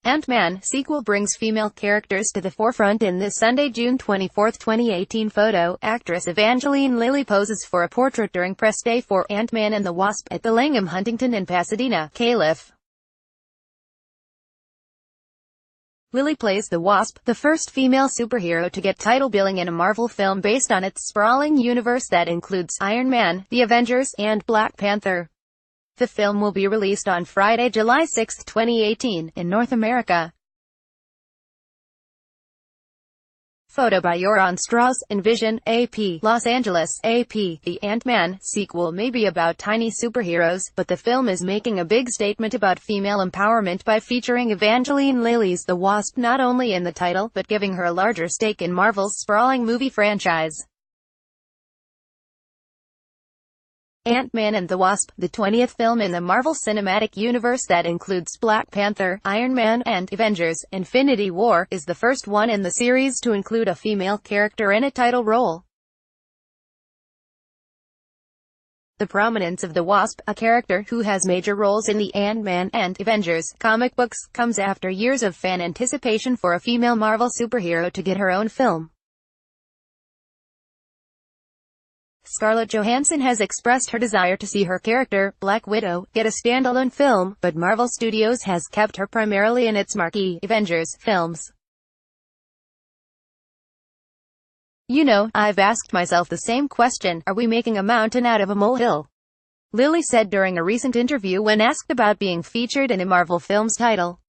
Ant-Man sequel brings female characters to the forefront in this Sunday, June 24, 2018 photo. Actress Evangeline Lilly poses for a portrait during press day for Ant-Man and the Wasp at the Langham Huntington in Pasadena, Calif. Lilly plays the Wasp, the first female superhero to get title billing in a Marvel film based on its sprawling universe that includes Iron Man, the Avengers, and Black Panther. The film will be released on Friday, July 6, 2018, in North America. Photo by Joran Strauss, Envision, AP, Los Angeles, AP. The Ant-Man sequel may be about tiny superheroes, but the film is making a big statement about female empowerment by featuring Evangeline Lilly's The Wasp not only in the title, but giving her a larger stake in Marvel's sprawling movie franchise. Ant-Man and the Wasp, the 20th film in the Marvel Cinematic Universe that includes Black Panther, Iron Man, and Avengers: Infinity War, is the first one in the series to include a female character in a title role. The prominence of the Wasp, a character who has major roles in the Ant-Man and Avengers comic books, comes after years of fan anticipation for a female Marvel superhero to get her own film. Scarlett Johansson has expressed her desire to see her character, Black Widow, get a standalone film, but Marvel Studios has kept her primarily in its marquee Avengers films. "You know, I've asked myself the same question, are we making a mountain out of a molehill?" Lilly said during a recent interview when asked about being featured in a Marvel film's title.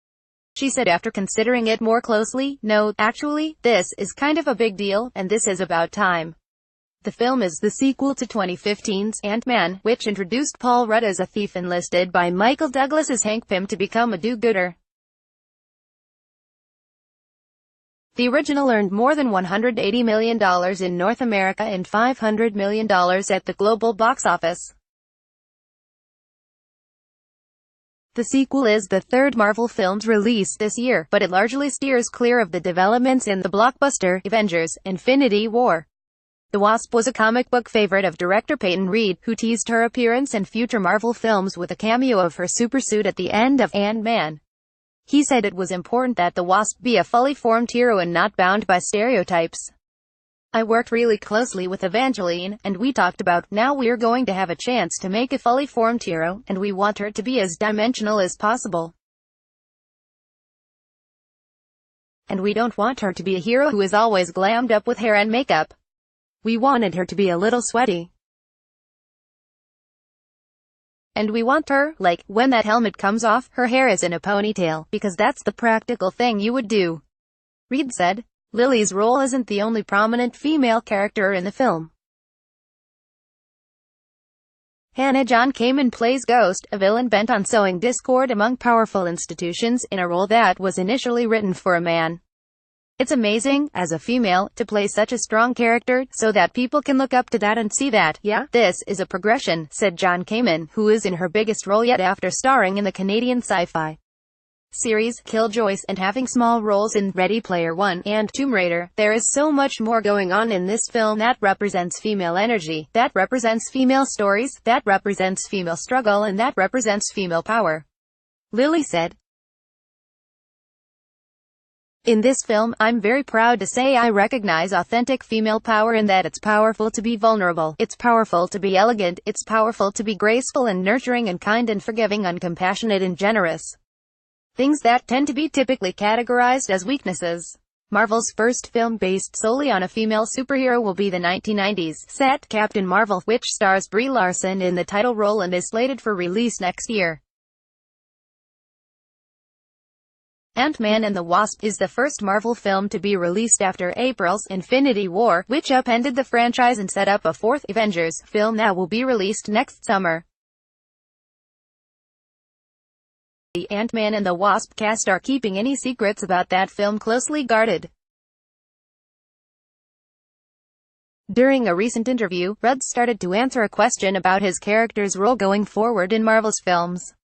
She said after considering it more closely, "No, actually, this is kind of a big deal, and this is about time." The film is the sequel to 2015's Ant-Man, which introduced Paul Rudd as a thief enlisted by Michael Douglas's Hank Pym to become a do-gooder. The original earned more than $180 million in North America and $500 million at the global box office. The sequel is the third Marvel film's release this year, but it largely steers clear of the developments in the blockbuster Avengers: Infinity War. The Wasp was a comic book favorite of director Peyton Reed, who teased her appearance in future Marvel films with a cameo of her supersuit at the end of Ant-Man. He said it was important that the Wasp be a fully formed hero and not bound by stereotypes. "I worked really closely with Evangeline, and we talked about, now we're going to have a chance to make a fully formed hero, and we want her to be as dimensional as possible. And we don't want her to be a hero who is always glammed up with hair and makeup. We wanted her to be a little sweaty. And we want her, like, when that helmet comes off, her hair is in a ponytail, because that's the practical thing you would do," Reed said. Lilly's role isn't the only prominent female character in the film. Hannah John Kamen plays Ghost, a villain bent on sowing discord among powerful institutions, in a role that was initially written for a man. "It's amazing, as a female, to play such a strong character, so that people can look up to that and see that, yeah, this is a progression," said John Kamen, who is in her biggest role yet after starring in the Canadian sci-fi series Killjoys and having small roles in Ready Player One and Tomb Raider. "There is so much more going on in this film that represents female energy, that represents female stories, that represents female struggle, and that represents female power," Lilly said. "In this film, I'm very proud to say I recognize authentic female power in that it's powerful to be vulnerable, it's powerful to be elegant, it's powerful to be graceful and nurturing and kind and forgiving and compassionate and generous. Things that tend to be typically categorized as weaknesses." Marvel's first film based solely on a female superhero will be the 1990s set Captain Marvel, which stars Brie Larson in the title role and is slated for release next year. Ant-Man and the Wasp is the first Marvel film to be released after April's Infinity War, which upended the franchise and set up a fourth Avengers film that will be released next summer. The Ant-Man and the Wasp cast are keeping any secrets about that film closely guarded. During a recent interview, Rudd started to answer a question about his character's role going forward in Marvel's films.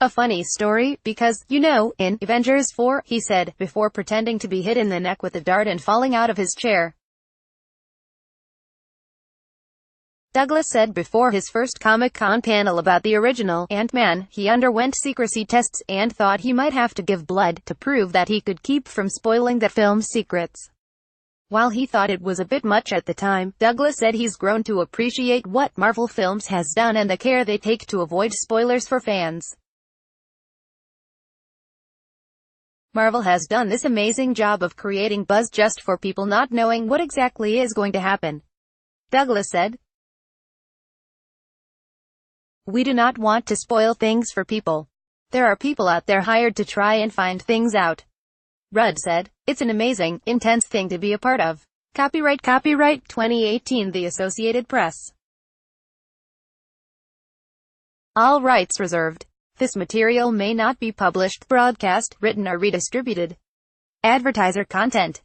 "A funny story, because, you know, in Avengers 4, he said, before pretending to be hit in the neck with a dart and falling out of his chair, Douglas said before his first Comic-Con panel about the original Ant-Man, he underwent secrecy tests, and thought he might have to give blood to prove that he could keep from spoiling the film's secrets. While he thought it was a bit much at the time, Douglas said he's grown to appreciate what Marvel Films has done and the care they take to avoid spoilers for fans. Marvel has done this amazing job of creating buzz just for people not knowing what exactly is going to happen, Douglas said. We do not want to spoil things for people. There are people out there hired to try and find things out, Rudd said. It's an amazing, intense thing to be a part of. Copyright 2018 The Associated Press. All rights reserved. This material may not be published, broadcast, written or redistributed. Advertiser content.